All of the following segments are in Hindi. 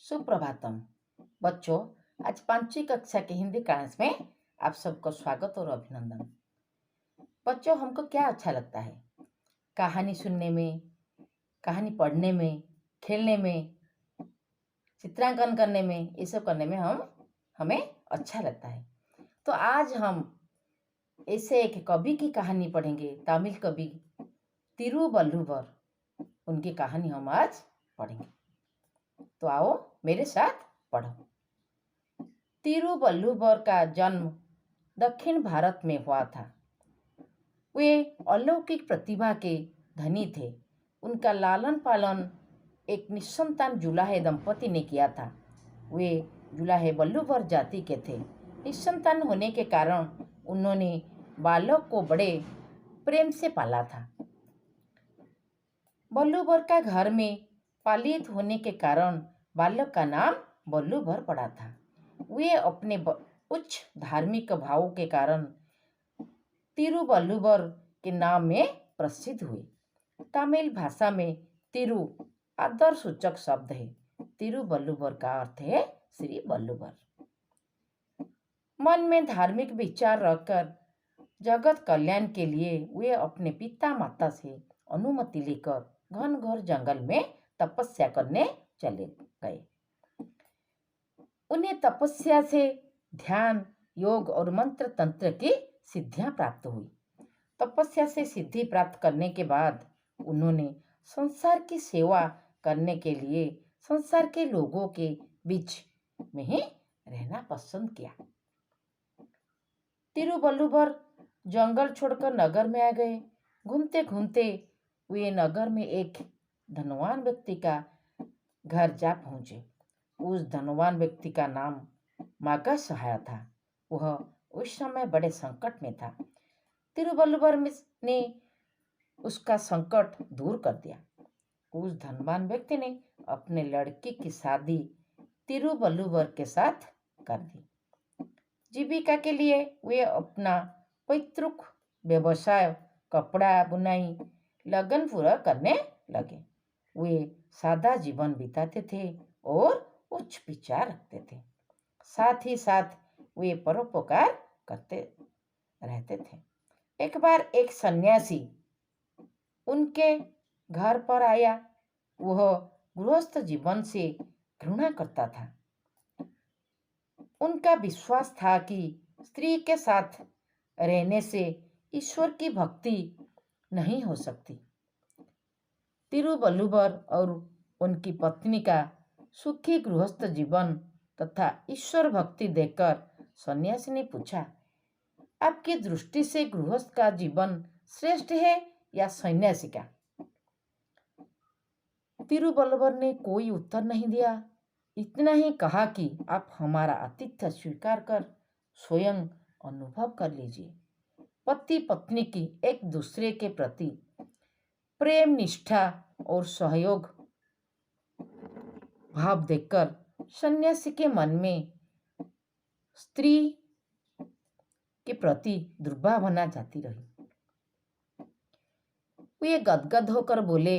सुप्रभातम बच्चों। आज 5वीं कक्षा के हिंदी क्लास में आप सबको स्वागत और अभिनंदन। बच्चों, हमको क्या अच्छा लगता है? कहानी सुनने में, कहानी पढ़ने में, खेलने में, चित्रांकन करने में, ये सब करने में हमें अच्छा लगता है। तो आज हम ऐसे एक कवि की कहानी पढ़ेंगे, तमिल कवि तिरुवल्लुवर। उनकी कहानी हम आज पढ़ेंगे। तो आओ मेरे साथ पढ़ो। तिरुवल्लुवर का जन्म दक्षिण भारत में हुआ था। वे अलौकिक प्रतिभा के धनी थे। उनका लालन पालन एक निसंतान जुलाहे दंपति ने किया था। वे जुलाहे वल्लुवर जाति के थे। निसंतान होने के कारण उन्होंने बालक को बड़े प्रेम से पाला था। वल्लुवर का घर में पालित होने के कारण बालक का नाम वल्लुवर पड़ा था। वे अपने उच्च धार्मिक भावों के कारण तिरुवल्लुवर के नाम में प्रसिद्ध हुए। तमिल भाषा में तिरु आदर सूचक शब्द है। तिरुवल्लुवर का अर्थ है श्री वल्लुवर। मन में धार्मिक विचार रखकर जगत कल्याण के लिए वे अपने पिता माता से अनुमति लेकर घनघोर जंगल में तपस्या करने चले गए। उन्हें तपस्या से ध्यान, योग और मंत्र तंत्र की सिद्धियां प्राप्त हुई। तपस्या से सिद्धि प्राप्त करने के बाद उन्होंने संसार की सेवा करने के लिए संसार के लोगों के बीच में ही रहना पसंद किया। तिरुवल्लुवर जंगल छोड़कर नगर में आ गए। घूमते घूमते वे नगर में एक धनवान व्यक्ति का घर जा पहुंचे। उस धनवान व्यक्ति का नाम मागा सहाय था। वह उस समय बड़े संकट में था। तिरुवल्लुवर ने उसका संकट दूर कर दिया। उस धनवान व्यक्ति ने अपने लड़की की शादी तिरुवल्लुवर के साथ कर दी। जीविका के लिए वे अपना पैतृक व्यवसाय कपड़ा बुनाई लगन पूरा करने लगे। वे सादा जीवन बिताते थे और उच्च विचार रखते थे। साथ ही साथ वे परोपकार करते रहते थे। एक बार एक सन्यासी उनके घर पर आया। वह गृहस्थ जीवन से घृणा करता था। उनका विश्वास था कि स्त्री के साथ रहने से ईश्वर की भक्ति नहीं हो सकती। तिरुवल्लुवर और उनकी पत्नी का सुखी गृहस्थ जीवन तथा ईश्वर भक्ति देखकर सन्यासी ने पूछा, आपकी दृष्टि से गृहस्थ का जीवन श्रेष्ठ है या सन्यासी का? तिरुवल्लुवर ने कोई उत्तर नहीं दिया। इतना ही कहा कि आप हमारा आतिथ्य स्वीकार कर स्वयं अनुभव कर लीजिए। पति पत्नी की एक दूसरे के प्रति प्रेम, निष्ठा और सहयोग भाव देखकर सन्यासी के मन में स्त्री के प्रति दुर्भावना जाती रही। वे गदगद होकर बोले,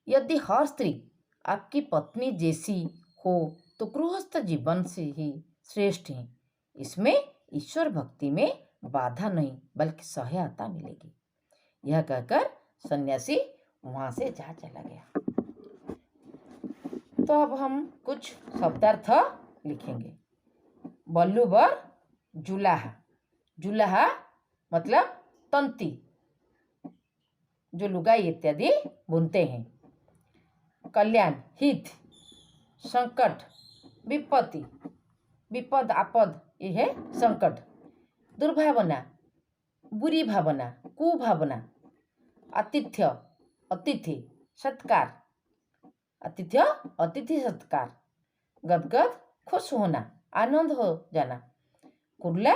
यदि हर स्त्री आपकी पत्नी जैसी हो तो गृहस्थ जीवन से ही श्रेष्ठ है। इसमें ईश्वर भक्ति में बाधा नहीं बल्कि सहायता मिलेगी। यह कहकर सन्यासी वहां से जा चला गया। तो अब हम कुछ शब्दार्थ लिखेंगे। वल्लुवर जुलाहा। जुलाहा मतलब तंती, जो लुगाई इत्यादि बुनते हैं। कल्याण हित, संकट विपत्ति, विपद आपद ये है संकट। दुर्भावना बुरी भावना, कुभावना। आतिथ्य अतिथि, सत्कार आतिथ्य अतिथि सत्कार। गदगद खुश होना, आनंद हो जाना। कुर्ला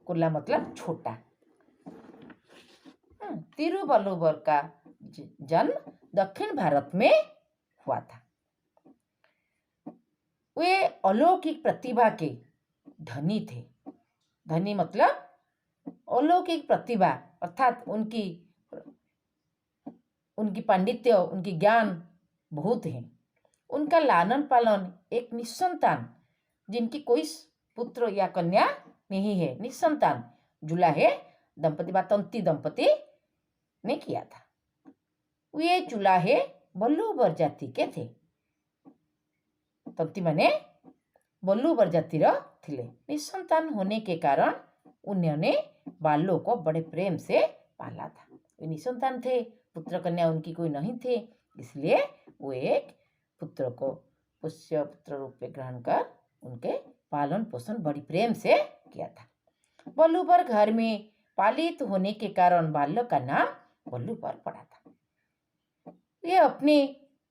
कुर्ला मतलब छोटा। तिरुवल्लुवर का जन्म दक्षिण भारत में हुआ था। वे अलौकिक प्रतिभा के धनी थे। धनी मतलब अलौकिक प्रतिभा, अर्थात उनकी पांडित्य, उनकी ज्ञान बहुत है। उनका लालन पालन एक निसंतान, जिनकी कोई पुत्र या कन्या नहीं है, निसंतान जुलाहे दंपति व तंती दंपति ने किया था। वे जुलाहे बल्लूबर जाति के थे। तंती माने बल्लूबर जातिर थिले। निसंतान होने के कारण उन्होंने बालों को बड़े प्रेम से पाला था। वे निसंतान थे, पुत्र कन्या उनकी कोई नहीं थे, इसलिए वो एक पुत्र को पुष्य पुत्र रूप में ग्रहण कर उनके पालन पोषण बड़ी प्रेम से किया था। बल्लूबर घर में पालित होने के कारण बालक का नाम बल्लूबर पड़ा था। वे अपने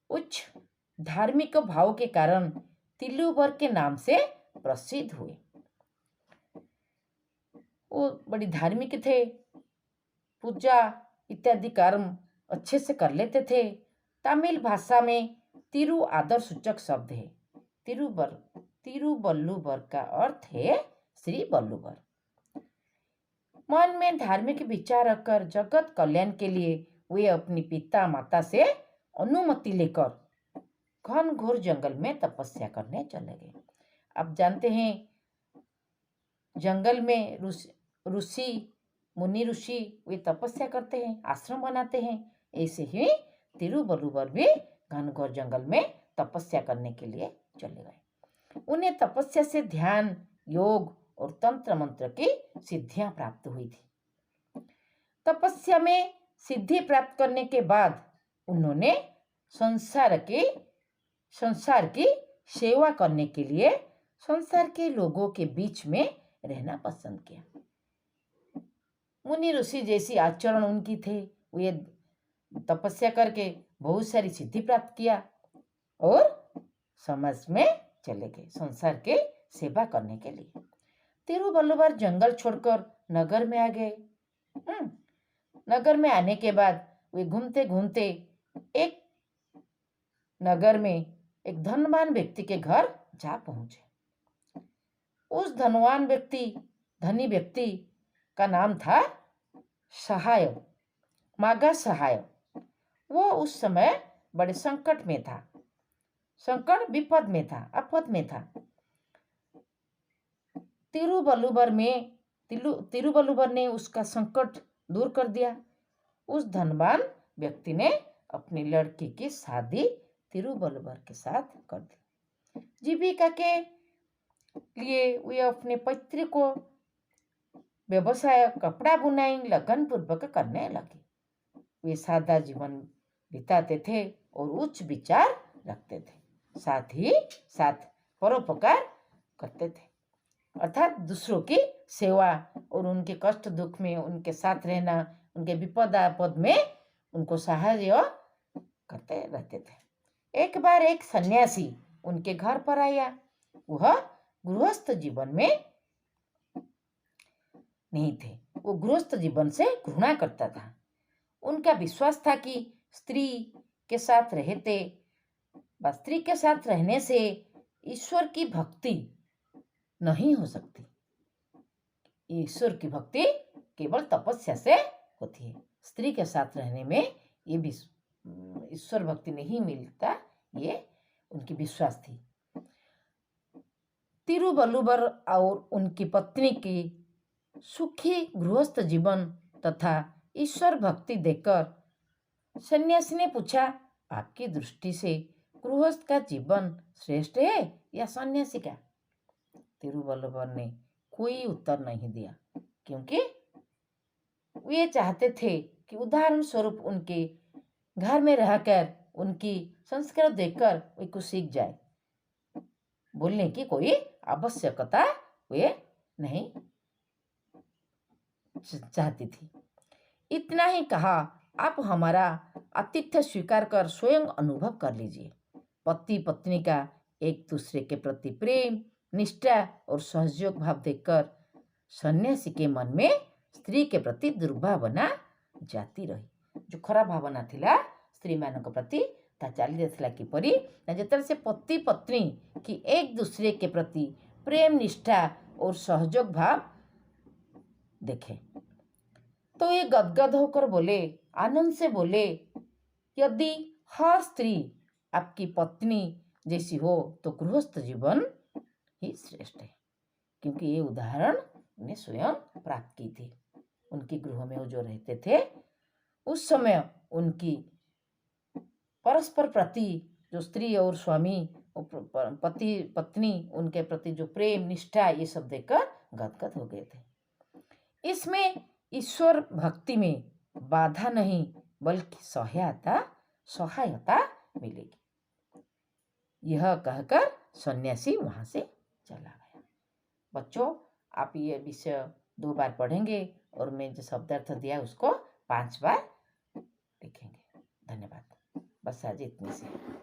उच्च धार्मिक भाव के कारण तिल्लूबर के नाम से प्रसिद्ध हुए। वो बड़ी धार्मिक थे, पूजा इत्यादि कर्म अच्छे से कर लेते थे। तमिल भाषा में तिरु आदर सूचक शब्द है। तिरुवल्लुवर का अर्थ है श्री वल्लुवर। मन में धार्मिक विचार रखकर जगत कल्याण के लिए वे अपनी पिता माता से अनुमति लेकर घन घोर जंगल में तपस्या करने चले गए। आप जानते हैं जंगल में ऋषि मुनि ऋषि वे तपस्या करते हैं, आश्रम बनाते हैं। ऐसे ही तिरुवल्लुवर भी घनघोर जंगल में तपस्या करने के लिए चले गए। उन्हें तपस्या से ध्यान, योग और तंत्र मंत्र की सिद्धियां प्राप्त हुई थी। तपस्या में सिद्धि प्राप्त करने के बाद उन्होंने संसार की सेवा करने के लिए संसार के लोगों के बीच में रहना पसंद किया। मुनि ऋषि जैसी आचरण उनकी थे। वे तपस्या करके बहुत सारी सिद्धि प्राप्त किया और समाज में चले गए संसार के सेवा करने के लिए। तिरुवल्लुवर जंगल छोड़कर नगर में आ गए। नगर में आने के बाद वे घूमते घूमते एक नगर में एक धनवान व्यक्ति के घर जा पहुंचे। उस धनी व्यक्ति का नाम था सहाय, मागा सहाय। वो उस समय बड़े संकट में था, विपद में था, आपद में था। तिरुवल्लुवर ने उसका संकट दूर कर दिया। उस धनवान व्यक्ति ने अपनी लड़की की शादी तिरुवल्लुवर के साथ कर दी। जीविका के लिए वे अपने पैतृक को व्यवसाय कपड़ा बुनाई लगन पूर्वक करने लगे। वे सादा जीवन बिताते थे और उच्च विचार रखते थे, साथ ही साथ परोपकार करते थे, अर्थात दूसरों की सेवा और उनके कष्ट दुख में उनके साथ रहना, उनके विपद आपद में उनको सहाय करते रहते थे। एक बार एक सन्यासी उनके घर पर आया। वह गृहस्थ जीवन में नहीं थे, वो गृहस्थ जीवन से घृणा करता था। उनका विश्वास था कि स्त्री के साथ रहने से ईश्वर की भक्ति नहीं हो सकती। ईश्वर की भक्ति केवल तपस्या से होती है। स्त्री के साथ रहने में ये भी ईश्वर भक्ति नहीं मिलता, ये उनकी विश्वास थी। तिरुवल्लुवर और उनकी पत्नी की सुखी गृहस्थ जीवन तथा ईश्वर भक्ति देखकर सन्यासी ने पूछा, आपकी दृष्टि से गृहस्थ का जीवन श्रेष्ठ है या सन्यासी का? तिरुवल्लुवर ने कोई उत्तर नहीं दिया, क्योंकि वे चाहते थे कि उदाहरण स्वरूप उनके घर में रहकर उनकी संस्कार देखकर वे कुछ सीख जाए। बोलने की कोई आवश्यकता वे नहीं चाहती थी। इतना ही कहा, आप हमारा आतिथ्य स्वीकार कर स्वयं अनुभव कर लीजिए। पति पत्नी का एक दूसरे के प्रति प्रेम, निष्ठा और सहयोग भाव देखकर सन्यासी के मन में स्त्री के प्रति दुर्भावना जाती रही। जो खराब भावना थिला स्त्री मान प्रति चली जाता किपरि जिते से पति पत्नी की एक दूसरे के प्रति प्रेम, निष्ठा और सहयोग भाव देखे तो ये गदगद होकर बोले, आनंद से बोले, यदि हर स्त्री आपकी पत्नी जैसी हो तो गृहस्थ जीवन ही श्रेष्ठ है। क्योंकि ये उदाहरण उन्हें स्वयं प्राप्त की थी। उनके गृह में वो जो रहते थे उस समय उनकी परस्पर प्रति जो स्त्री और स्वामी पति पत्नी उनके प्रति जो प्रेम निष्ठा ये सब देखकर गदगद हो गए थे। इसमें ईश्वर भक्ति में बाधा नहीं बल्कि सहायता मिलेगी। यह कहकर सन्यासी वहां से चला गया। बच्चों, आप ये विषय 2 बार पढ़ेंगे और मैं जो शब्दार्थ दिया उसको 5 बार लिखेंगे। धन्यवाद। बस आज इतने से।